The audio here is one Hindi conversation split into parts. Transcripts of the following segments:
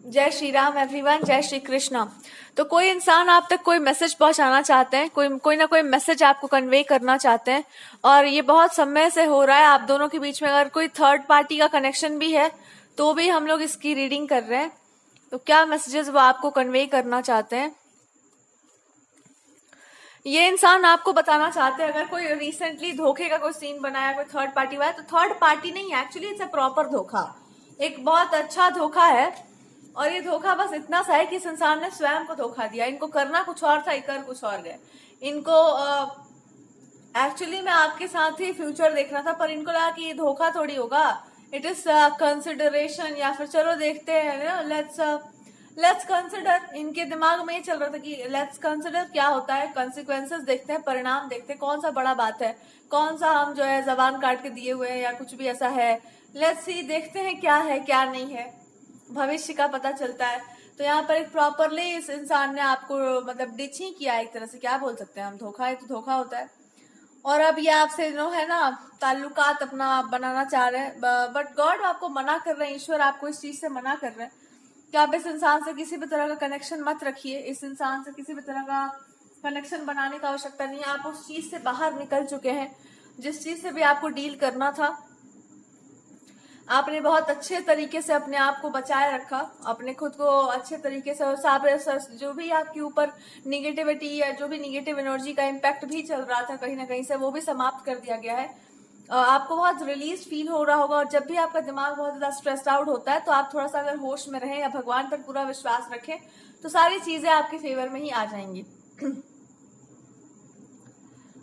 जय श्री राम एवरीवन, जय श्री कृष्णा। तो कोई इंसान आप तक कोई मैसेज पहुंचाना चाहते हैं, कोई ना कोई मैसेज आपको कन्वे करना चाहते हैं, और ये बहुत समय से हो रहा है आप दोनों के बीच में। अगर कोई थर्ड पार्टी का कनेक्शन भी है तो भी हम लोग इसकी रीडिंग कर रहे हैं। तो क्या मैसेजेस वो आपको कन्वे करना चाहते हैं, ये इंसान आपको बताना चाहते हैं। अगर कोई रिसेंटली धोखे का कोई सीन बनाया, कोई थर्ड पार्टी हुआ है, तो थर्ड पार्टी नहीं, एक्चुअली इट्स अ प्रॉपर धोखा, एक बहुत अच्छा धोखा है। और ये धोखा बस इतना सा है कि इस इंसान ने स्वयं को धोखा दिया। इनको करना कुछ और था, कर कुछ और गए। इनको एक्चुअली में आपके साथ ही फ्यूचर देखना था, पर इनको लगा कि ये धोखा थोड़ी होगा, इट इज कंसिडरेशन, या फिर चलो देखते हैं, लेट्स कंसिडर। इनके दिमाग में ये चल रहा था कि लेट्स कंसिडर क्या होता है, कॉन्सिक्वेंसेस देखते हैं, परिणाम देखते हैं, कौन सा बड़ा बात है, कौन सा हम जो है जबान काट के दिए हुए हैं या कुछ भी ऐसा है। लेट्स सी, देखते हैं क्या है क्या नहीं है, भविष्य का पता चलता है। तो यहाँ पर एक प्रॉपरली इस इंसान ने आपको मतलब डिच ही किया, एक तरह से क्या बोल सकते हैं हम, धोखा है तो धोखा होता है। और अब ये आपसे जो है ना ताल्लुकात अपना बनाना चाह रहे हैं, बट गॉड आपको मना कर रहे हैं, ईश्वर आपको इस चीज से मना कर रहे हैं कि आप इस इंसान से किसी भी तरह का कनेक्शन मत रखिए। इस इंसान से किसी भी तरह का कनेक्शन बनाने का आवश्यकता नहीं है। आप उस चीज से बाहर निकल चुके हैं, जिस चीज से भी आपको डील करना था। आपने बहुत अच्छे तरीके से अपने आप को बचाए रखा, अपने खुद को अच्छे तरीके से, और जो भी आपके ऊपर निगेटिविटी या जो भी निगेटिव एनर्जी का इम्पैक्ट भी चल रहा था कहीं ना कहीं से, वो भी समाप्त कर दिया गया है। आपको बहुत रिलीज फील हो रहा होगा। और जब भी आपका दिमाग बहुत ज्यादा स्ट्रेस्ड आउट होता है तो आप थोड़ा सा अगर होश में रहें या भगवान पर पूरा विश्वास रखें तो सारी चीजें आपके फेवर में ही आ जाएंगी।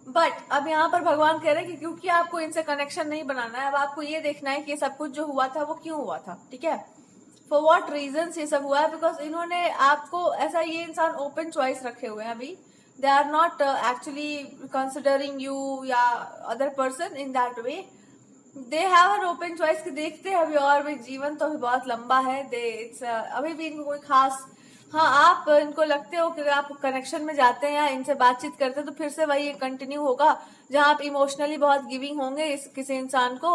बट अब यहाँ पर भगवान कह रहे हैं कि क्योंकि आपको इनसे कनेक्शन नहीं बनाना है, अब आपको ये देखना है कि सब कुछ जो हुआ था वो क्यों हुआ था, ठीक है, फॉर व्हाट रीजन ये सब हुआ है। बिकॉज इन्होंने आपको ऐसा, ये इंसान ओपन चॉइस रखे हुए हैं अभी, they are not actually considering you या other person in that way, they have an open choice कि देखते हैं अभी, और भी जीवन तो अभी बहुत लंबा है, दे इट्स अभी भी इनको कोई खास, हाँ आप इनको लगते हो कि आप कनेक्शन में जाते हैं या इनसे बातचीत करते हैं तो फिर से वही कंटिन्यू होगा, जहां आप इमोशनली बहुत गिविंग होंगे इस किसी इंसान को,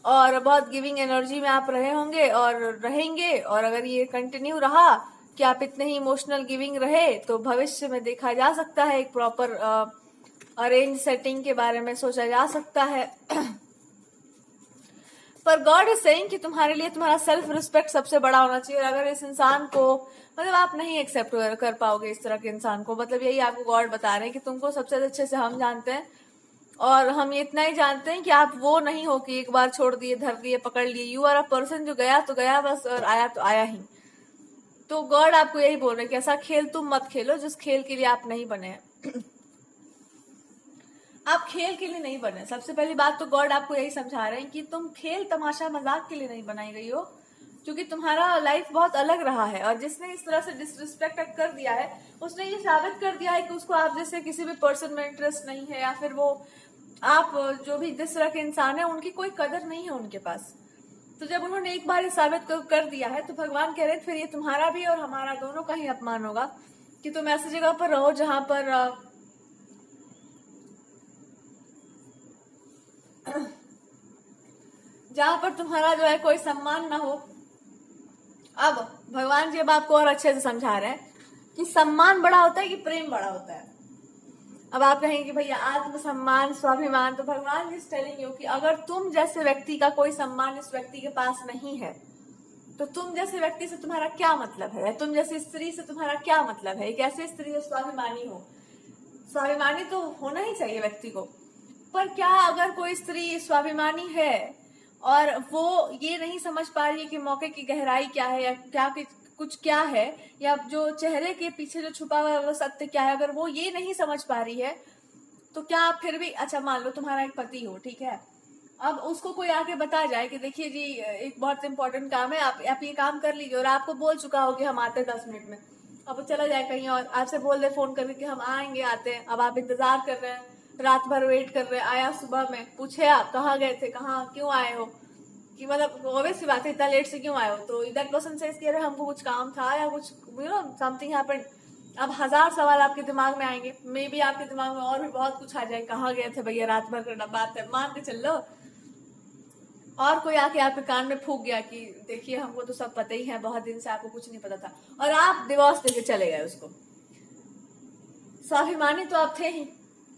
और बहुत गिविंग एनर्जी में आप रहे होंगे और रहेंगे। और अगर ये कंटिन्यू रहा कि आप इतने ही इमोशनल गिविंग रहे तो भविष्य में देखा जा सकता है, एक प्रॉपर अरेंज सेटिंग के बारे में सोचा जा सकता है। पर गॉड इज सेइंग कि तुम्हारे लिए तुम्हारा सेल्फ रिस्पेक्ट सबसे बड़ा होना चाहिए। और अगर इस इंसान को मतलब आप नहीं एक्सेप्ट कर पाओगे इस तरह के इंसान को, मतलब यही आपको गॉड बता रहे हैं कि तुमको सबसे अच्छे से हम जानते हैं, और हम इतना ही जानते हैं कि आप वो नहीं हो कि एक बार छोड़ दिए, धर दिए, पकड़ लिए। यू आर अ पर्सन जो गया तो गया बस, और आया तो आया ही। तो गॉड आपको यही बोल रहे हैं कि ऐसा खेल तुम मत खेलो जिस खेल के लिए आप नहीं बने हैं। आप खेल के लिए नहीं बने। सबसे पहली बात तो गॉड आपको यही समझा रहे हैं कि तुम खेल तमाशा मजाक के लिए नहीं बनाई गई हो, क्योंकि तुम्हारा लाइफ बहुत अलग रहा है। और जिसने इस तरह से डिसरिस्पेक्ट कर दिया है उसने ये साबित कर दिया है कि उसको आप जैसे किसी भी पर्सन में इंटरेस्ट नहीं है, या फिर वो आप जो भी जिस तरह के इंसान है उनकी कोई कदर नहीं है उनके पास। तो जब उन्होंने एक बार ये साबित कर दिया है तो भगवान कह रहे हैं फिर ये तुम्हारा भी और हमारा दोनों का ही अपमान होगा कि तुम ऐसी जगह पर रहो जहां पर तुम्हारा जो है कोई सम्मान ना हो। अब भगवान जी अब आपको और अच्छे से समझा रहे हैं कि सम्मान बड़ा होता है कि प्रेम बड़ा होता है। अब आप कहेंगे कि भैया आत्मसम्मान, स्वाभिमान, तो भगवान जी टेलिंग यू कि अगर तुम जैसे व्यक्ति का कोई सम्मान इस व्यक्ति के पास नहीं है तो तुम जैसे व्यक्ति से तुम्हारा क्या मतलब है, तुम जैसी स्त्री से तुम्हारा क्या मतलब है। एक ऐसी स्त्री जो स्वाभिमानी हो, स्वाभिमानी तो होना ही चाहिए व्यक्ति को, पर क्या अगर कोई स्त्री स्वाभिमानी है और वो ये नहीं समझ पा रही है कि मौके की गहराई क्या है, या क्या कुछ क्या है, या जो चेहरे के पीछे जो छुपा हुआ है वो सत्य क्या है, अगर वो ये नहीं समझ पा रही है तो क्या आप फिर भी, अच्छा मान लो तुम्हारा एक पति हो, ठीक है, अब उसको कोई आके बता जाए कि देखिए जी एक बहुत इंपॉर्टेंट काम है, आप ये काम कर लीजिए, और आपको बोल चुका हो कि हम आते हैं 10 मिनट में, अब वो चला जाए कहीं और आपसे बोल दे फोन करके कि हम आएंगे, आते हैं। अब आप इंतजार कर रहे हैं, रात भर वेट कर रहे हैं, आया सुबह में, पूछे आप कहाँ गए थे, कहाँ क्यों आए हो, कि मतलब ऑब्वियस सी बात है इतना लेट से क्यों आए हो, तो दैट पर्सन सेज कि अरे हमको कुछ काम था या कुछ समथिंग हैपेंड। अब 1000 सवाल आपके दिमाग में आएंगे, मे बी आपके दिमाग में और भी बहुत कुछ आ जाए, कहाँ गए थे भैया, रात भर का बात है, मान के चल लो। और कोई आके आपके कान में फूक गया कि देखिए हमको तो सब पता ही है, बहुत दिन से आपको कुछ नहीं पता था, और आप डिवोर्स देके चले गए उसको। स्वाभिमानी तो आप थे ही,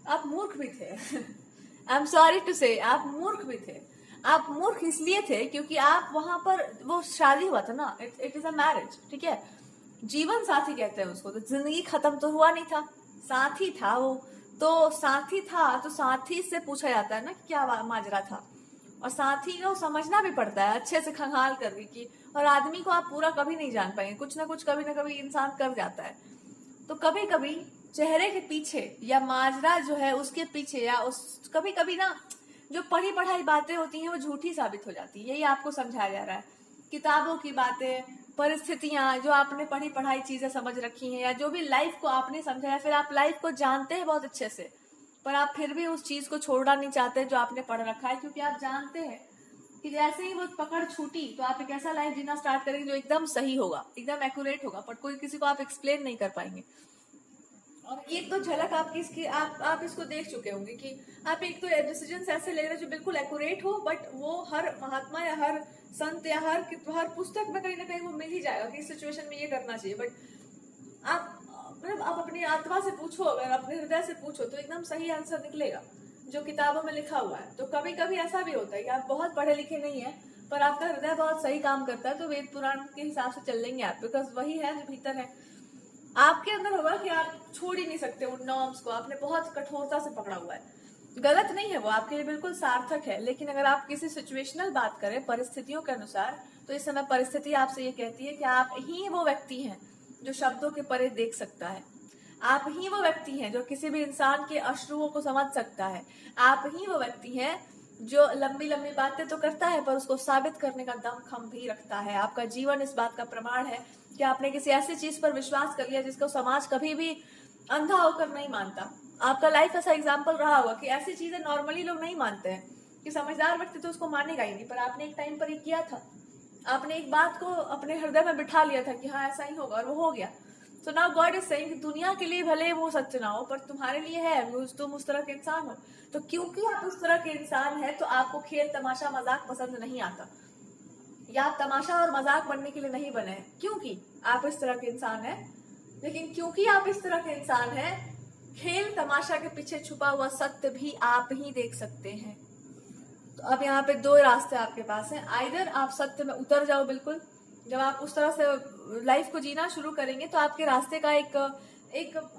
आप मूर्ख भी थे। आई एम सॉरी टू से, आप मूर्ख भी थे। आप मूर्ख इसलिए थे क्योंकि आप वहां पर, वो शादी हुआ था ना, इट इज अ मैरिज, ठीक है, जीवन साथी कहते हैं उसको, तो जिंदगी खत्म तो हुआ नहीं था, साथी था वो, तो साथी था तो साथी से पूछा जाता है ना कि क्या माजरा था, और साथी को समझना भी पड़ता है अच्छे से खंगाल करके कि, और आदमी को आप पूरा कभी नहीं जान पाएंगे, कुछ ना कुछ कभी ना कभी इंसान कर जाता है। तो कभी कभी चेहरे के पीछे या माजरा जो है उसके पीछे, या उस कभी कभी ना जो पढ़ी पढ़ाई बातें होती हैं वो झूठी साबित हो जाती है। यही आपको समझाया जा रहा है, किताबों की बातें, परिस्थितियां, जो आपने पढ़ी पढ़ाई चीजें समझ रखी हैं, या जो भी लाइफ को आपने समझा है, फिर आप लाइफ को जानते हैं बहुत अच्छे से, पर आप फिर भी उस चीज को छोड़ना नहीं चाहते जो आपने पढ़ रखा है, क्योंकि आप जानते हैं कि जैसे ही वो पकड़ छूटी तो आप एक ऐसा लाइफ जीना स्टार्ट करेंगे जो एकदम सही होगा, एकदम एक्यूरेट होगा, पर कोई किसी को आप एक्सप्लेन नहीं कर पाएंगे। और एक तो झलक आपकी इसकी, आप इसको देख चुके होंगे कि आप एक तो डिसीजन ऐसे ले रहे हैं जो बिल्कुल एक्यूरेट हो, बट वो हर महात्मा या हर संत या हर पुस्तक में कहीं ना कहीं वो मिल ही जाएगा कि इस सिचुएशन में ये करना चाहिए, बट आप मतलब आप अपनी आत्मा से पूछो, अगर अपने हृदय से पूछो तो एकदम सही आंसर निकलेगा जो किताबों में लिखा हुआ है। तो कभी कभी ऐसा भी होता है कि आप बहुत पढ़े लिखे नहीं है पर आपका हृदय बहुत सही काम करता है, तो वेद पुराण के हिसाब से चल लेंगे आप, बिकॉज वही है जो भीतर है आपके अंदर होगा कि आप छोड़ ही नहीं सकते उन नॉर्म्स को, आपने बहुत कठोरता से पकड़ा हुआ है। गलत नहीं है वो, आपके लिए बिल्कुल सार्थक है, लेकिन अगर आप किसी सिचुएशनल बात करें परिस्थितियों के अनुसार, तो इस समय परिस्थिति आपसे ये कहती है कि आप ही वो व्यक्ति हैं जो शब्दों के परे देख सकता है, आप ही वो व्यक्ति हैं जो किसी भी इंसान के अश्रुओं को समझ सकता है, आप ही वो व्यक्ति हैं जो लंबी लंबी बातें तो करता है पर उसको साबित करने का दम खम भी रखता है। आपका जीवन इस बात का प्रमाण है कि आपने किसी ऐसी चीज पर विश्वास कर लिया जिसको समाज कभी भी अंधा होकर नहीं मानता। आपका लाइफ ऐसा एग्जाम्पल रहा होगा कि ऐसी चीजें नॉर्मली लोग नहीं मानते हैं, कि समझदार व्यक्ति तो उसको मानेगा ही नहीं, पर आपने एक टाइम पर ये किया था, आपने एक बात को अपने हृदय में बिठा लिया था कि हाँ ऐसा ही होगा, और वो हो गया। तो नाउ गॉड इज सेइंग कि दुनिया के लिए भले वो सत्य ना हो पर तुम्हारे लिए है, तुम उस तरह के इंसान हो। तो क्योंकि आप उस तरह के इंसान है तो आपको खेल तमाशा मजाक पसंद नहीं आता, या आप तमाशा और मजाक बनने के लिए नहीं बने हैं क्योंकि आप इस तरह के इंसान है। लेकिन क्योंकि आप इस तरह के इंसान है, खेल तमाशा के पीछे छुपा हुआ सत्य भी आप ही देख सकते हैं। तो अब यहाँ पे दो रास्ते आपके पास हैं, आइदर आप सत्य में उतर जाओ बिल्कुल, जब आप उस तरह से लाइफ को जीना शुरू करेंगे तो आपके रास्ते का एक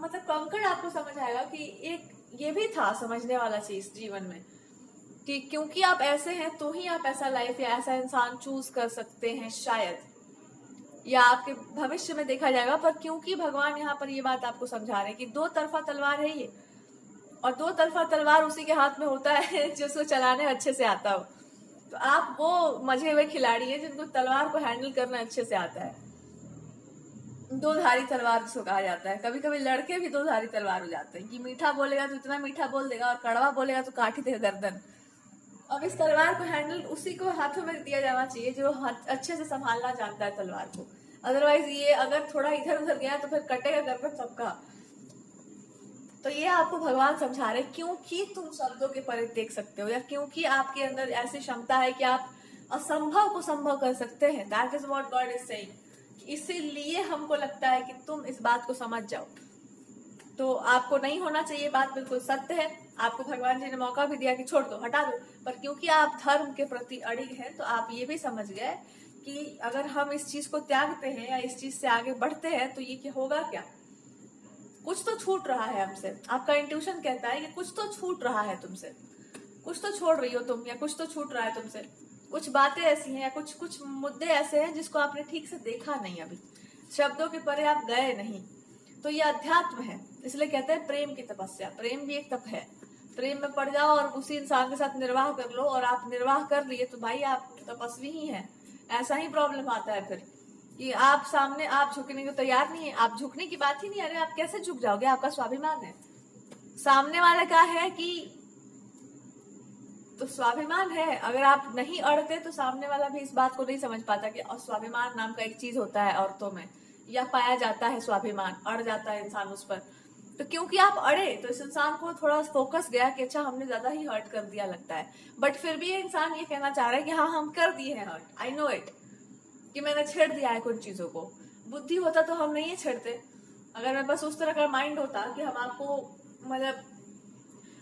मतलब कंकड़ आपको समझ आएगा कि एक ये भी था समझने वाला चीज जीवन में, कि क्योंकि आप ऐसे हैं तो ही आप ऐसा लाइफ या ऐसा इंसान चूज कर सकते हैं शायद, या आपके भविष्य में देखा जाएगा। पर क्योंकि भगवान यहाँ पर ये बात आपको समझा रहे हैं कि दो तरफा तलवार है ये, और दो तरफा तलवार उसी के हाथ में होता है जो उसको चलाने अच्छे से आता हो। तो आप वो मजे हुए खिलाड़ी हैं जिनको तलवार को हैंडल करना अच्छे से आता है। दो धारी तलवार जिसको कहा जाता है, कभी कभी लड़के भी दो धारी तलवार हो जाते हैं कि मीठा बोलेगा तो इतना मीठा बोल देगा और कड़वा बोलेगा तो काट ही देगा गर्दन। अब इस तलवार को हैंडल उसी को हाथों में दिया जाना चाहिए जो अच्छे से संभालना जानता है तलवार को, अदरवाइज ये अगर थोड़ा इधर उधर गया तो फिर कटेगा गर्दन सबका। तो ये आपको भगवान समझा रहे क्योंकि तुम शब्दों के परे देख सकते हो, या क्योंकि आपके अंदर ऐसी क्षमता है कि आप असंभव को संभव कर सकते हैं। That is what God is saying. इसीलिए हमको लगता है कि तुम इस बात को समझ जाओ। तो आपको नहीं होना चाहिए, बात बिल्कुल सत्य है। आपको भगवान जी ने मौका भी दिया कि छोड़ दो, हटा दो, पर क्योंकि आप धर्म के प्रति अड़िग हैं तो आप ये भी समझ गए कि अगर हम इस चीज को त्यागते हैं या इस चीज से आगे बढ़ते हैं तो ये क्या होगा, क्या कुछ तो छूट रहा है हमसे। आपका इंट्यूशन कहता है कि कुछ तो छूट रहा है तुमसे, कुछ तो छोड़ रही हो तुम, या कुछ तो छूट रहा है तुमसे। कुछ बातें ऐसी हैं या कुछ मुद्दे ऐसे हैं जिसको आपने ठीक से देखा नहीं, अभी शब्दों के परे आप गए नहीं। तो ये अध्यात्म है, इसलिए कहते हैं प्रेम की तपस्या। प्रेम भी एक तप है। प्रेम में पड़ जाओ और उसी इंसान के साथ निर्वाह कर लो, और आप निर्वाह कर लिए तो भाई आप तपस्वी ही हैं। ऐसा ही प्रॉब्लम आता है फिर कि आप सामने आप झुकने को तैयार नहीं है। आप झुकने की बात ही नहीं, अरे आप कैसे झुक जाओगे, आपका स्वाभिमान है। सामने वाला क्या है कि तो स्वाभिमान है, अगर आप नहीं अड़ते तो सामने वाला भी इस बात को नहीं समझ पाता कि स्वाभिमान नाम का एक चीज होता है औरतों में, या पाया जाता है स्वाभिमान, अड़ जाता है इंसान उस पर। तो क्योंकि आप अड़े तो इस इंसान को थोड़ा फोकस गया कि अच्छा हमने ज्यादा ही हर्ट कर दिया लगता है, बट फिर भी ये इंसान ये कहना चाह रहा है कि हाँ हम कर दिए हैं हर्ट, आई नो इट, कि मैंने छेड़ दिया है कुछ चीजों को। बुद्धि होता तो हम नहीं छेड़ते। अगर मैं बस उस तरह का माइंड होता कि हम आपको मतलब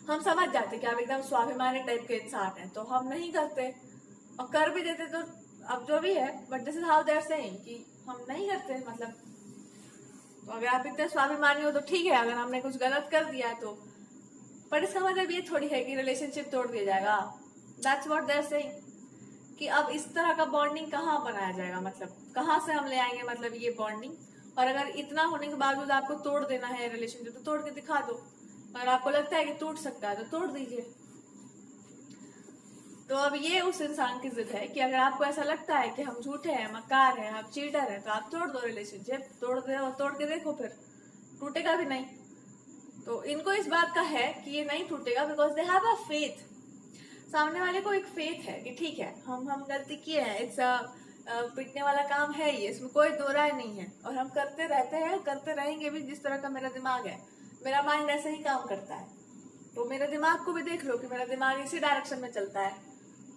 हम समझ जाते कि आप एकदम स्वाभिमानी टाइप के इंसान हैं, तो हम नहीं करते, और कर भी देते तो अब जो भी है, but this is how they are saying कि हम नहीं करते मतलब। तो अगर आप इतने स्वाभिमानी हो तो ठीक है, अगर हमने कुछ गलत कर दिया तो, पर इसका मतलब ये थोड़ी है कि रिलेशनशिप तोड़ दिया जाएगा। That's what they are saying कि अब इस तरह का बॉन्डिंग कहाँ बनाया जाएगा, मतलब कहाँ से हम ले आएंगे मतलब ये बॉन्डिंग। और अगर इतना होने के बावजूद आपको तोड़ देना है रिलेशनशिप, तो तोड़ के दिखा दो। अगर आपको लगता है कि टूट सकता है तो तोड़ दीजिए। तो अब ये उस इंसान की जिद है कि अगर आपको ऐसा लगता है कि हम झूठे हैं, मक्कार हैं, आप चीटर हैं, तो आप तोड़ दो रिलेशनशिप, तोड़ दे और तोड़ के देखो, फिर टूटेगा भी नहीं। तो इनको इस बात का है कि ये नहीं टूटेगा because they have a faith. सामने वाले को एक फेथ है कि ठीक है हम गलती किए हैं, इट्स पिटने वाला काम है ये, इसमें कोई दो राय नहीं है, और हम करते रहते हैं, करते रहेंगे भी। जिस तरह का मेरा दिमाग है, मेरा माइंड ऐसे ही काम करता है, तो मेरे दिमाग को भी देख लो कि मेरा दिमाग इसी डायरेक्शन में चलता है।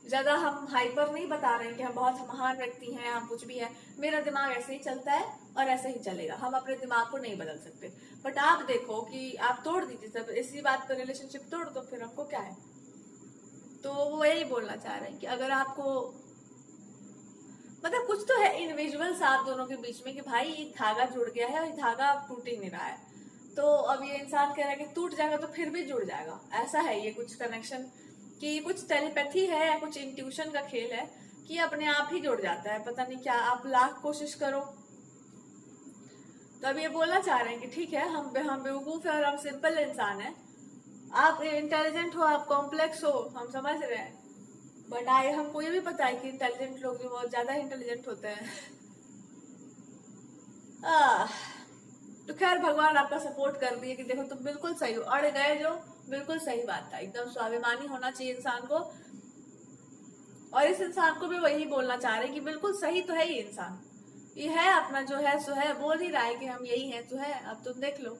ज्यादा हम हाइपर नहीं बता रहे हैं कि हम बहुत महान व्यक्ति हैं, हम कुछ भी है, मेरा दिमाग ऐसे ही चलता है और ऐसे ही चलेगा। हम अपने दिमाग को नहीं बदल सकते। बट आप देखो कि आप तोड़ दीजिए सब इसी बात पर, रिलेशनशिप तोड़ दो, फिर हमको क्या है। तो वो यही बोलना चाह रहे हैं कि अगर आपको मतलब कुछ तो है इंडिविजुअल्स आप दोनों के बीच में कि भाई एक धागा जुड़ गया है और धागा अब टूट ही नहीं रहा है। तो अब ये इंसान कह रहा है कि टूट जाएगा तो फिर भी जुड़ जाएगा, ऐसा है ये कुछ कनेक्शन, कि कुछ टेलीपैथी है या कुछ इंट्यूशन का खेल है कि अपने आप ही जुड़ जाता है, पता नहीं क्या, आप लाख कोशिश करो। तो अब ये बोलना चाह रहे हैं कि ठीक है हम बेवकूफ है और हम सिंपल इंसान है, आप इंटेलिजेंट हो, आप कॉम्प्लेक्स हो, हम समझ रहे हैं, बट हमको ये भी पता है कि इंटेलिजेंट लोग जो बहुत ज्यादा इंटेलिजेंट होते हैं। आह, तो खैर भगवान आपका सपोर्ट कर दिए कि देखो तुम बिल्कुल सही हो, अड़ गए जो बिल्कुल सही बात था, एकदम स्वाभिमानी होना चाहिए इंसान को। और इस इंसान को भी वही बोलना चाह रहे हैं कि बिल्कुल सही तो है ये इंसान, ये है अपना जो है सो है, बोल ही रहा है कि हम यही हैं तो है, अब तुम देख लो।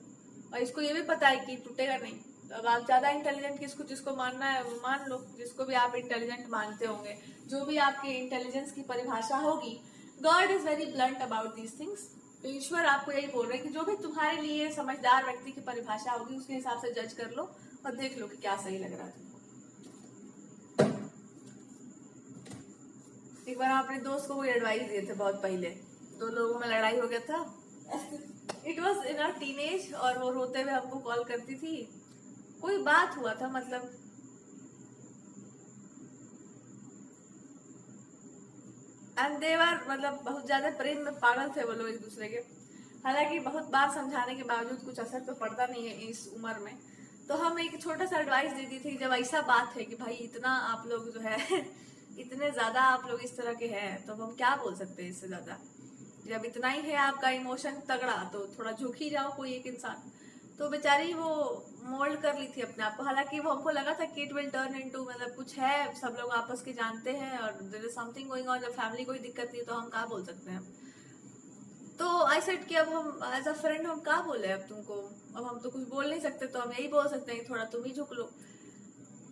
और इसको ये भी पता है कि टूटेगा नहीं। तो अब आप ज्यादा इंटेलिजेंट किसको जिसको मानना है वो मान लो, जिसको भी आप इंटेलिजेंट मानते होंगे, जो भी आपके इंटेलिजेंस की परिभाषा होगी। God is very blunt about these things. तो ईश्वर आपको यही बोल रहे हैं कि जो भी तुम्हारे लिए समझदार व्यक्ति की परिभाषा होगी उसके हिसाब से जज कर लो और देख लो कि क्या सही लग रहा है तुमको। एक बार हम अपने दोस्त को कोई एडवाइस दिए थे बहुत पहले, दो लोगों में लड़ाई हो गया था, it was in our teenage, और वो रोते हुए हमको कॉल करती थी, कोई बात हुआ था मतलब, एंड दे वर मतलब बहुत ज्यादा प्रेम में पागल थे वो लोग एक दूसरे के। हालांकि बहुत बार समझाने के बावजूद कुछ असर तो पड़ता नहीं है इस उम्र में। तो हम एक छोटा सा एडवाइस दे दी थी, जब ऐसा बात है कि भाई इतना आप लोग जो है इतने ज्यादा आप लोग इस तरह के हैं, तो हम क्या बोल सकते हैं इससे ज्यादा। जब इतना ही है आपका इमोशन तगड़ा, तो थोड़ा झुक ही जाओ कोई एक इंसान। तो बेचारी वो मोल्ड कर ली थी अपने आप को। हालांकि वो हमको लगा था कि इट विल टर्न इनटू मतलब कुछ है, सब लोग आपस के जानते हैं और there is something going on, जब फैमिली कोई दिक्कत नहीं तो हम क्या बोल सकते हैं। तो आई सेड कि अब हम एज अ फ्रेंड हम क्या बोले अब तुमको, अब हम तो कुछ बोल नहीं सकते, तो हम यही बोल सकते हैं कि थोड़ा तुम ही झुक लो।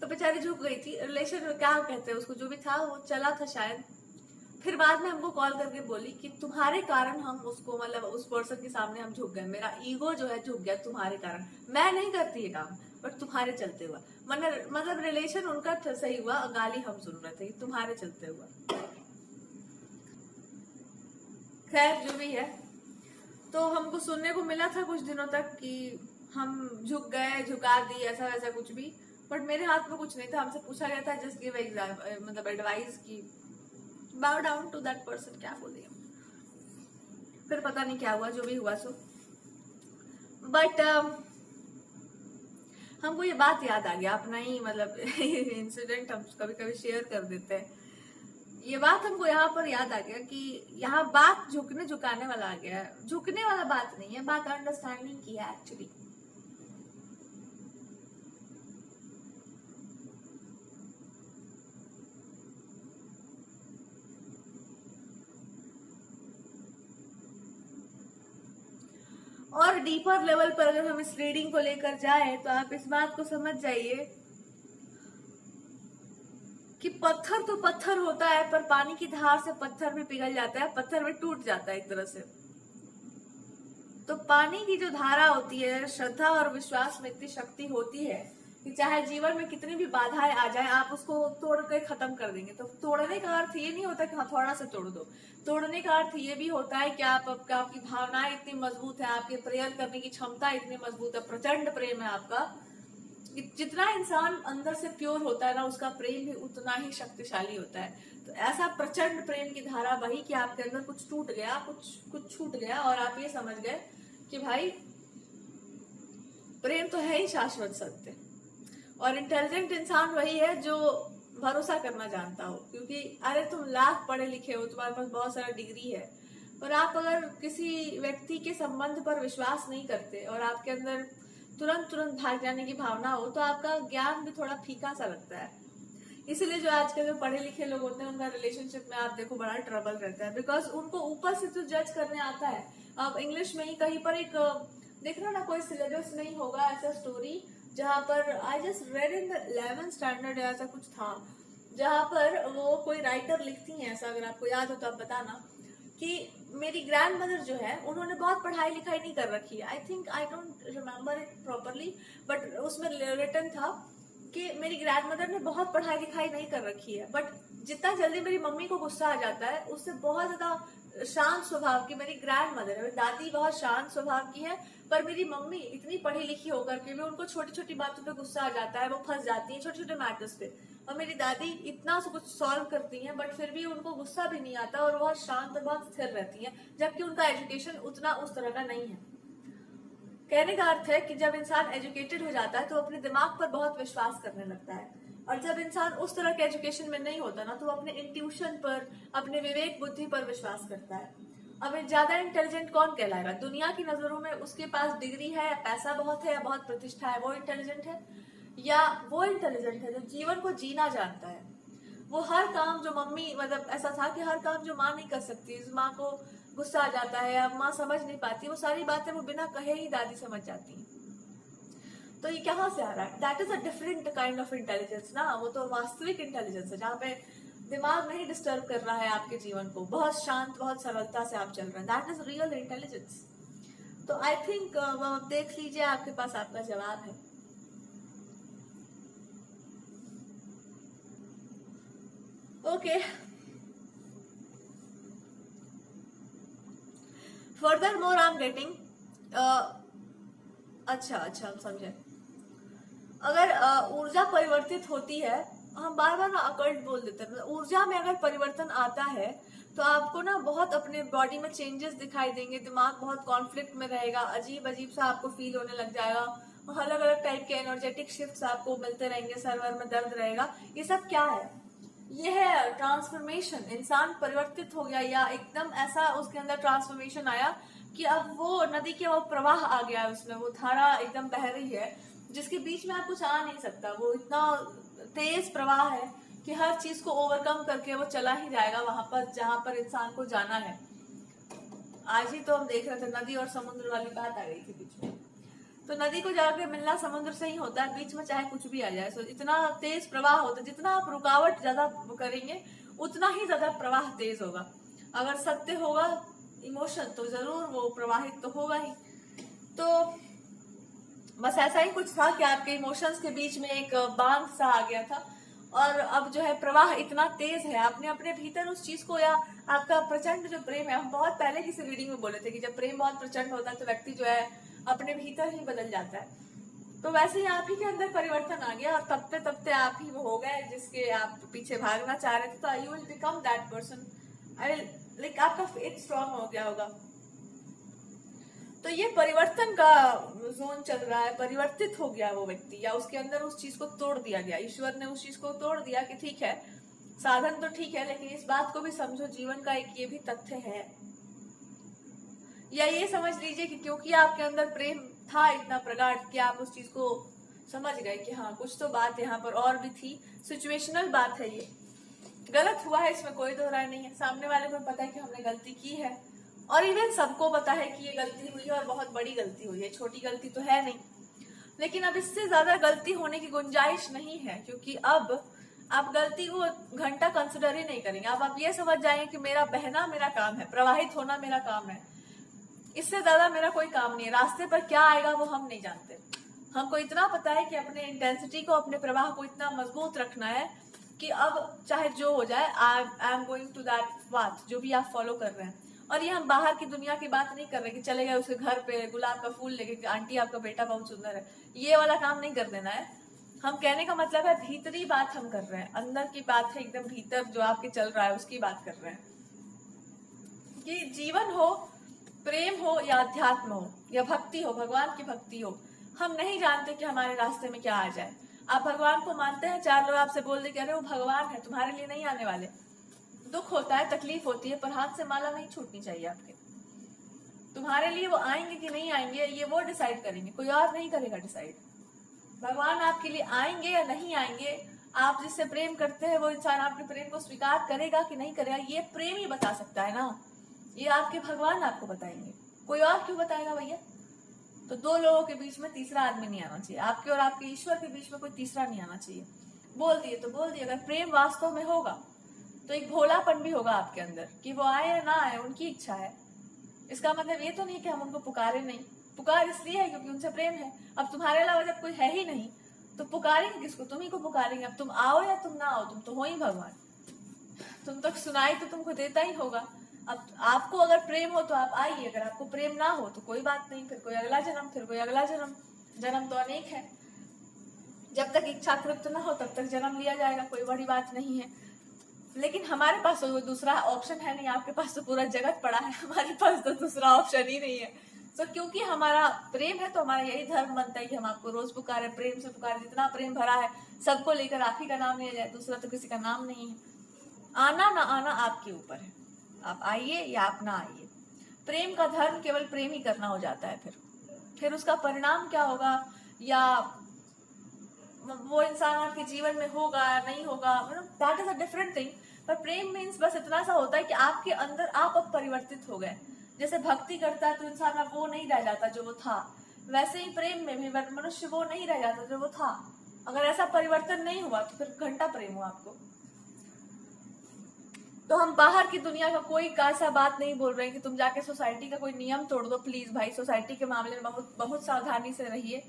तो बेचारी झुक गई थी। रिलेशन में क्या कहते हैं उसको, जो भी था वो चला था शायद। फिर बाद में हमको कॉल करके बोली कि तुम्हारे कारण हम उसको मतलब उस पर्सन के सामने हम झुक गए, मेरा ईगो जो है झुक गया तुम्हारे कारण, मैं नहीं करती ये काम बट तुम्हारे चलते हुआ। मतलब रिलेशन उनका सही हुआ, गाली हम सुन रहे थे तुम्हारे चलते हुआ। खैर जो भी है, तो हमको सुनने को मिला था कुछ दिनों तक कि हम झुक गए, झुका दी, ऐसा वैसा कुछ भी। बट मेरे हाथ में कुछ नहीं था, हमसे पूछा गया था जस्ट गिव एग्जाम मतलब एडवाइस की बाउ डाउन टू दैट पर्सन, क्या बोले हम। फिर पता नहीं क्या हुआ, जो भी हुआ सो। बट हमको ये बात याद आ गया, अपना ही मतलब इंसिडेंट हम कभी कभी शेयर कर देते हैं। ये बात हमको यहाँ पर याद आ गया कि यहाँ बात झुकने झुकाने वाला आ गया है। झुकने वाला बात नहीं है, बात अंडरस्टैंडिंग की है एक्चुअली। और डीपर लेवल पर अगर हम इस रीडिंग को लेकर जाए तो आप इस बात को समझ जाइए कि पत्थर तो पत्थर होता है, पर पानी की धार से पत्थर भी पिघल जाता है, पत्थर भी टूट जाता है एक तरह से। तो पानी की जो धारा होती है, श्रद्धा और विश्वास में इतनी शक्ति होती है कि चाहे जीवन में कितनी भी बाधाएं आ जाए, आप उसको तोड़ के खत्म कर देंगे। तो तोड़ने का अर्थ ये नहीं होता कि हथौड़ा से तोड़ दो। तोड़ने का अर्थ ये भी होता है कि आपकी भावनाएं इतनी मजबूत है, आपके प्रेयर करने की क्षमता इतनी मजबूत है, प्रचंड प्रेम है आपका। जितना इंसान अंदर से प्योर होता है ना, उसका प्रेम भी उतना ही शक्तिशाली होता है। तो ऐसा प्रचंड प्रेम की धारा वही कि आपके अंदर कुछ टूट गया, कुछ छूट गया और आप ये समझ गए कि भाई प्रेम तो है ही शाश्वत सत्य। और इंटेलिजेंट इंसान वही है जो भरोसा करना जानता हो, क्योंकि अरे तुम लाख पढ़े लिखे हो, तुम्हारे पास बहुत सारा डिग्री है, पर आप अगर किसी व्यक्ति के संबंध पर विश्वास नहीं करते और आपके अंदर तुरंत भाग जाने की भावना हो, तो आपका ज्ञान भी थोड़ा फीका सा लगता है। इसीलिए जो आजकल जो पढ़े लिखे लोग होते हैं, उनका रिलेशनशिप में आप देखो बड़ा ट्रबल रहता है, बिकॉज उनको ऊपर से तो जज करने आता है। अब इंग्लिश में ही कहीं पर एक देखना ना, कोई सिलेबस में ही होगा ऐसा स्टोरी, जहाँ पर I just red in the 11th standard ऐसा कुछ था, जहाँ पर वो कोई राइटर लिखती हैं ऐसा, अगर आपको याद हो तो आप बताना, कि मेरी ग्रैंड मदर जो है उन्होंने बहुत पढ़ाई लिखाई नहीं कर रखी है। I think I don't remember it properly, but उसमें रिटन था कि मेरी ग्रैंड मदर ने बहुत पढ़ाई लिखाई नहीं कर रखी है, बट जितना जल्दी मेरी मम्मी को गुस्सा आ जाता है, उससे बहुत ज्यादा शांत स्वभाव की मेरी ग्रैंड मदर है। मेरी दादी बहुत शांत स्वभाव की है, पर मेरी मम्मी इतनी पढ़ी लिखी होकर के भी उनको छोटी छोटी बातों पे गुस्सा आ जाता है, वो फंस जाती है छोटे छोटे मैटर्स पे। और मेरी दादी इतना सब कुछ सॉल्व करती हैं, बट फिर भी उनको गुस्सा भी नहीं आता और बहुत शांत और बहुत स्थिर रहती हैं, जबकि उनका एजुकेशन उतना उस तरह का नहीं है। कहने का अर्थ है कि जब इंसान एजुकेटेड हो जाता है तो अपने दिमाग पर बहुत विश्वास करने लगता है, और जब इंसान उस तरह के एजुकेशन में नहीं होता ना, तो अपने इंट्यूशन पर, अपने विवेक बुद्धि पर विश्वास करता है। अब ज्यादा इंटेलिजेंट कौन कहलाएगा दुनिया की नजरों में? उसके पास डिग्री है, पैसा बहुत है या बहुत प्रतिष्ठा है, वो इंटेलिजेंट है? या वो इंटेलिजेंट है जो जीवन को जीना जानता है? वो हर काम जो मम्मी, मतलब ऐसा था कि हर काम जो माँ नहीं कर सकती, माँ को गुस्सा आ जाता है या माँ समझ नहीं पाती, वो सारी बातें वो बिना कहे ही दादी समझ जाती है। तो ये कहाँ से आ रहा है? That is a different kind of intelligence ना, वो तो वास्तविक इंटेलिजेंस है, जहाँ पे दिमाग नहीं डिस्टर्ब कर रहा है आपके जीवन को, बहुत शांत, बहुत सरलता से आप चल रहे हैं। That is real intelligence. तो आई थिंक देख लीजिए, आपके पास आपका जवाब है। Okay, further more I am getting, अच्छा हम समझे। अगर ऊर्जा परिवर्तित होती है, हम बार बार ना अकल्ट बोल देते हैं, ऊर्जा में अगर परिवर्तन आता है तो आपको ना बहुत अपने बॉडी में चेंजेस दिखाई देंगे, दिमाग बहुत कॉन्फ्लिक्ट में रहेगा, अजीब अजीब सा आपको फील होने लग जाएगा, अलग अलग टाइप के एनर्जेटिक शिफ्ट्स आपको मिलते रहेंगे, सर्वर में दर्द रहेगा। ये सब क्या है? ये है ट्रांसफॉर्मेशन। इंसान परिवर्तित हो गया, या एकदम ऐसा उसके अंदर ट्रांसफॉर्मेशन आया कि अब वो नदी के वो प्रवाह आ गया है, उसमें वो धारा एकदम बह रही है जिसके बीच में आप कुछ आ नहीं सकता। वो इतना तेज प्रवाह है कि हर चीज को ओवरकम करके वो चला ही जाएगा वहां पर जहां पर इंसान को जाना है। आज ही तो हम देख रहे थे, नदी और समुद्र वाली बात आ गई थी बीच में। तो नदी को जाकर मिलना समुद्र से ही होता है, बीच में चाहे कुछ भी आ जाए। सो इतना तेज प्रवाह होता है, जितना आप रुकावट ज्यादा करेंगे उतना ही ज्यादा प्रवाह तेज होगा। अगर सत्य होगा इमोशन, तो जरूर वो प्रवाहित तो होगा ही। तो बस ऐसा ही कुछ था कि आपके इमोशंस के बीच में एक बांध सा आ गया था, और अब जो है प्रवाह इतना तेज है, आपने अपने भीतर उस चीज को, या आपका प्रचंड जो प्रेम है, हम बहुत पहले किसी रीडिंग में बोले थे कि जब प्रेम बहुत प्रचंड होता है तो व्यक्ति जो है अपने भीतर ही बदल जाता है। तो वैसे ही आप ही के अंदर परिवर्तन आ गया, और तबते तबते आप ही वो हो गए जिसके आप पीछे भागना चाह रहे थे। तो you will become that person. Like आपका फेथ स्ट्रांग हो गया होगा। तो ये परिवर्तन का जोन चल रहा है, परिवर्तित हो गया वो व्यक्ति, या उसके अंदर उस चीज को तोड़ दिया गया, ईश्वर ने उस चीज को तोड़ दिया कि ठीक है साधन तो ठीक है, लेकिन इस बात को भी समझो, जीवन का एक ये भी तथ्य है। या ये समझ लीजिए कि क्योंकि आपके अंदर प्रेम था इतना प्रगाढ़ कि आप उस चीज को समझ गए कि हाँ कुछ तो बात यहाँ पर और भी थी, सिचुएशनल बात है, ये गलत हुआ है, इसमें कोई दो राय नहीं है। सामने वाले को पता है कि हमने गलती की है, और इवन सबको पता है कि ये गलती हुई है और बहुत बड़ी गलती हुई है, छोटी गलती तो है नहीं। लेकिन अब इससे ज्यादा गलती होने की गुंजाइश नहीं है, क्योंकि अब आप गलती को घंटा कंसिडर ही नहीं करेंगे। अब आप ये समझ जाएंगे कि मेरा बहना मेरा काम है, प्रवाहित होना मेरा काम है, इससे ज्यादा मेरा कोई काम नहीं है। रास्ते पर क्या आएगा वो हम नहीं जानते। हमको इतना पता है कि अपने इंटेंसिटी को, अपने प्रवाह को इतना मजबूत रखना है कि अब चाहे जो हो जाए, I am going to that path, जो भी आप फॉलो कर रहे हैं। और ये हम बाहर की दुनिया की बात नहीं कर रहे कि चले गए उसके घर पे गुलाब का फूल लेके, आंटी आपका बेटा बहुत सुंदर है, ये वाला काम नहीं कर देना है। हम कहने का मतलब है भीतरी बात हम कर रहे हैं, अंदर की बात है, एकदम भीतर जो आपके चल रहा है उसकी बात कर रहे हैं। कि जीवन हो, प्रेम हो या अध्यात्म हो या भक्ति हो, भगवान की भक्ति हो, हम नहीं जानते कि हमारे रास्ते में क्या आ जाए। आप भगवान को मानते हैं, चार लोग आपसे बोल दे कि अरे वो भगवान है, तुम्हारे लिए नहीं आने वाले। दुख होता है, तकलीफ होती है, पर हाथ से माला नहीं छूटनी चाहिए आपके। तुम्हारे लिए वो आएंगे कि नहीं आएंगे ये वो डिसाइड करेंगे, कोई और नहीं करेगा डिसाइड। भगवान आपके लिए आएंगे या नहीं आएंगे, आप जिससे प्रेम करते हैं वो इंसान आपके प्रेम को स्वीकार करेगा कि नहीं करेगा, ये प्रेम ही बता सकता है ना। ये आपके भगवान आपको बताएंगे, कोई और क्यों बताएगा भैया। तो दो लोगों के बीच में तीसरा आदमी नहीं आना चाहिए, आपके और आपके ईश्वर के बीच में कोई तीसरा नहीं आना चाहिए। बोल दिए तो बोल दिए। अगर प्रेम वास्तव में होगा तो एक भोलापन भी होगा आपके अंदर कि वो आए या ना आए, उनकी इच्छा है। इसका मतलब ये तो नहीं कि हम उनको पुकारे नहीं, पुकार इसलिए है क्योंकि उनसे प्रेम है। अब तुम्हारे अलावा जब कोई है ही नहीं तो पुकारेंगे किसको, तुम ही को पुकारेंगे। अब तुम आओ या तुम ना आओ, तुम तो हो ही भगवान, तुम तक सुनाई तो तुमको देता ही होगा। अब आपको अगर प्रेम हो तो आप आइए, अगर आपको प्रेम ना हो तो कोई बात नहीं, फिर कोई अगला जन्म, फिर कोई अगला जन्म। जन्म तो अनेक है, जब तक इच्छा तृप्त ना हो तब तक जन्म लिया जाएगा, कोई बड़ी बात नहीं है। लेकिन हमारे पास तो दूसरा ऑप्शन है नहीं, आपके पास तो पूरा जगत पड़ा है, हमारे पास तो दूसरा ऑप्शन ही नहीं है। तो क्योंकि हमारा प्रेम है तो हमारा यही धर्म बनता है कि हम आपको रोज पुकारे, प्रेम से पुकारे, जितना प्रेम भरा है सबको लेकर आप ही का नाम लिया जाए, दूसरा तो किसी का नाम नहीं है। आना ना आना आपके ऊपर है, आप आइए या आप ना आइए। प्रेम का धर्म केवल प्रेम ही करना हो जाता है। फिर उसका परिणाम क्या होगा, या वो इंसान आपके जीवन में होगा या नहीं होगा, that is a different thing. पर प्रेम मीन्स बस इतना सा होता है कि आपके अंदर आप अब परिवर्तित हो गए। जैसे भक्ति करता है तो इंसान अब वो नहीं रह जाता जो वो था, वैसे ही प्रेम में भी मनुष्य वो नहीं रह जाता जो वो था। अगर ऐसा परिवर्तन नहीं हुआ तो फिर घंटा प्रेम हुआ आपको। तो हम बाहर की दुनिया का कोई ऐसा बात नहीं बोल रहे हैं कि तुम जाके सोसाइटी का कोई नियम तोड़ दो। प्लीज भाई, सोसाइटी के मामले में बहुत बहुत सावधानी से रहिए।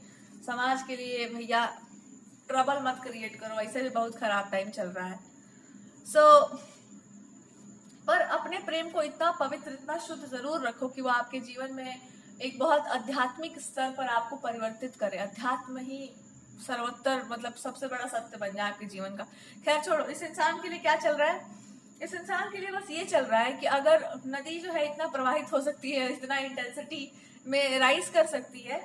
समाज के लिए भैया ट्रबल मत क्रिएट करो, ऐसे भी बहुत खराब टाइम चल रहा है। पर अपने प्रेम को इतना पवित्र, इतना शुद्ध जरूर रखो कि वो आपके जीवन में एक बहुत आध्यात्मिक स्तर पर आपको परिवर्तित करे। अध्यात्म ही सर्वोत्तर, मतलब सबसे बड़ा सत्य बन जाए आपके जीवन का। खैर छोड़ो, इस इंसान के लिए क्या चल रहा है। इस इंसान के लिए बस ये चल रहा है कि अगर नदी जो है इतना प्रवाहित हो सकती है, इतना इंटेंसिटी में राइज कर सकती है,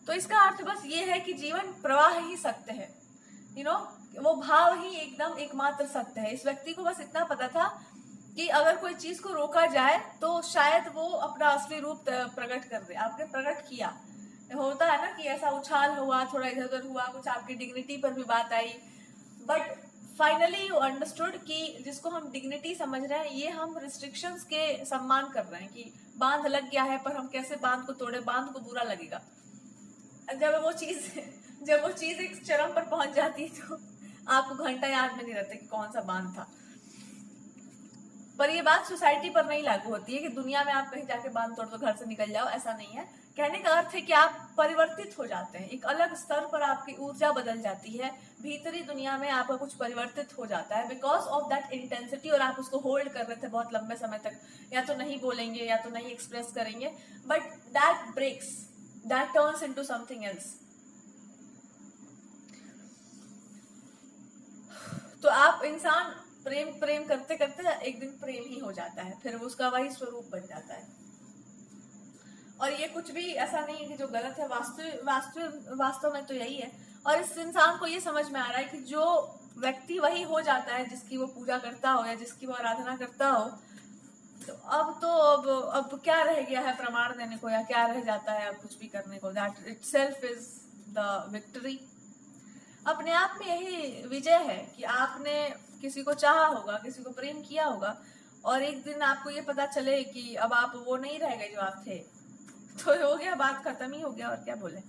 तो इसका अर्थ बस ये है कि जीवन प्रवाह ही सत्य है। वो भाव ही एकदम एकमात्र सत्य है। इस व्यक्ति को बस इतना पता था कि अगर कोई चीज को रोका जाए तो शायद वो अपना असली रूप प्रकट कर दे। आपने प्रकट किया, होता है ना कि ऐसा उछाल हुआ, थोड़ा इधर उधर हुआ, कुछ आपकी डिग्निटी पर भी बात आई, बट फाइनली यू अंडरस्टूड कि जिसको हम डिग्निटी समझ रहे हैं, ये हम रिस्ट्रिक्शंस के सम्मान कर रहे हैं कि बांध लग गया है, पर हम कैसे बांध को तोड़े, बांध को बुरा लगेगा। जब वो चीज एक चरम पर पहुंच जाती है तो आपको घंटा याद में नहीं रहता कि कौन सा बांध था। पर ये बात सोसाइटी पर नहीं लागू होती है कि दुनिया में आप कहीं जाके बांध तोड़ दो, घर से निकल जाओ, ऐसा नहीं है। कहने का अर्थ है कि आप परिवर्तित हो जाते हैं, एक अलग स्तर पर आपकी ऊर्जा बदल जाती है, भीतरी दुनिया में आपका कुछ परिवर्तित हो जाता है बिकॉज ऑफ दैट इंटेंसिटी। और आप उसको होल्ड कर रहे थे बहुत लंबे समय तक, या तो नहीं बोलेंगे या तो नहीं एक्सप्रेस करेंगे, but that breaks, that turns into something else. तो आप इंसान प्रेम करते करते एक दिन प्रेम ही हो जाता है, फिर उसका वही स्वरूप बन जाता है। और ये कुछ भी ऐसा नहीं है कि जो गलत है, वास्तव में तो यही है। और इस इंसान को ये समझ में आ रहा है कि जो व्यक्ति वही हो जाता है जिसकी वो पूजा करता हो या जिसकी वो आराधना करता हो, तो अब क्या रह गया है प्रमाण देने को, या क्या रह जाता है अब कुछ भी करने को। That itself is the victory. अपने आप में यही विजय है कि आपने किसी को चाहा होगा, किसी को प्रेम किया होगा, और एक दिन आपको ये पता चले कि अब आप वो नहीं रह गए जो आप थे, तो हो गया, बात खत्म ही हो गया, और क्या बोले।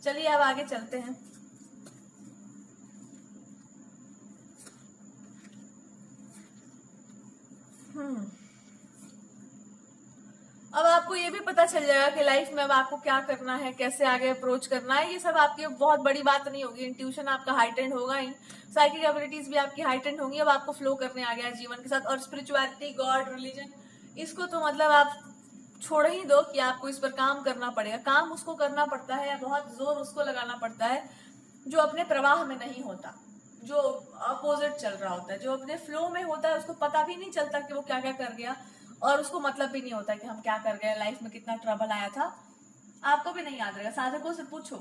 चलिए अब आगे चलते हैं। अब आपको ये भी पता चल जाएगा कि लाइफ में अब आपको क्या करना है, कैसे आगे अप्रोच करना है। ये सब आपकी बहुत बड़ी बात नहीं होगी, इंट्यूशन आपका हाइटेंड होगा ही, साइकिक एबिलिटीज भी आपकी हाइटेंड होंगी। अब आपको फ्लो करने आ गया है जीवन के साथ। और स्पिरिचुअलिटी, गॉड, रिलीजन, इसको तो मतलब आप छोड़ ही दो कि आपको इस पर काम करना पड़ेगा। काम उसको करना पड़ता है, बहुत जोर उसको लगाना पड़ता है जो अपने प्रवाह में नहीं होता, जो अपोजिट चल रहा होता है। जो अपने फ्लो में होता है उसको पता भी नहीं चलता कि वो क्या क्या कर गया, और उसको मतलब भी नहीं होता कि हम क्या कर गए, लाइफ में कितना ट्रबल आया था। आपको भी नहीं याद रहेगा। साधकों से पूछो,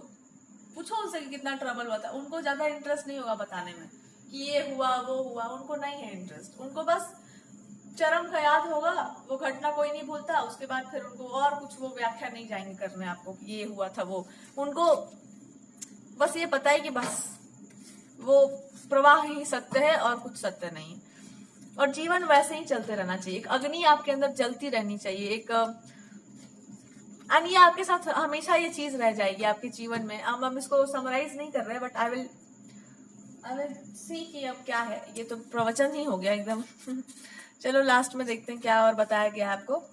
पूछो उनसे कि कितना ट्रबल हुआ था। उनको ज्यादा इंटरेस्ट नहीं होगा बताने में कि ये हुआ वो हुआ, उनको नहीं है इंटरेस्ट। उनको बस चरम का याद होगा, वो घटना कोई नहीं भूलता। उसके बाद फिर उनको और कुछ वो व्याख्या नहीं जाएंगे करने आपको कि ये हुआ था वो। उनको बस ये पता है कि बस वो प्रवाह ही सत्य है और कुछ सत्य नहीं। और जीवन वैसे ही चलते रहना चाहिए। एक अग्नि आपके अंदर जलती रहनी चाहिए, एक ये आपके साथ हमेशा ये चीज रह जाएगी आपके जीवन में। हम इसको समराइज नहीं कर रहे, बट आई विल सी कि अब क्या है। ये तो प्रवचन ही हो गया एकदम। चलो लास्ट में देखते हैं क्या और बताया गया आपको।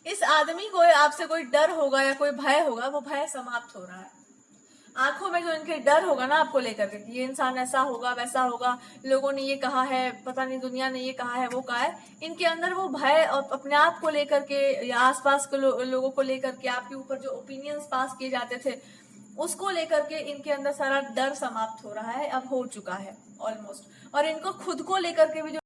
इस आदमी को आपसे कोई डर होगा या कोई भय होगा, वो भय समाप्त हो रहा है। आंखों में जो इनके डर होगा ना आपको लेकर के, ये इंसान ऐसा होगा वैसा होगा, लोगों ने ये कहा है, पता नहीं दुनिया ने ये कहा है वो कहा है, इनके अंदर वो भय और अपने आप को लेकर के या आसपास के लोगों को लेकर के आपके ऊपर जो ओपिनियंस पास किए जाते थे उसको लेकर के इनके अंदर सारा डर समाप्त हो रहा है, अब हो चुका है ऑलमोस्ट। और इनको खुद को लेकर के भी जो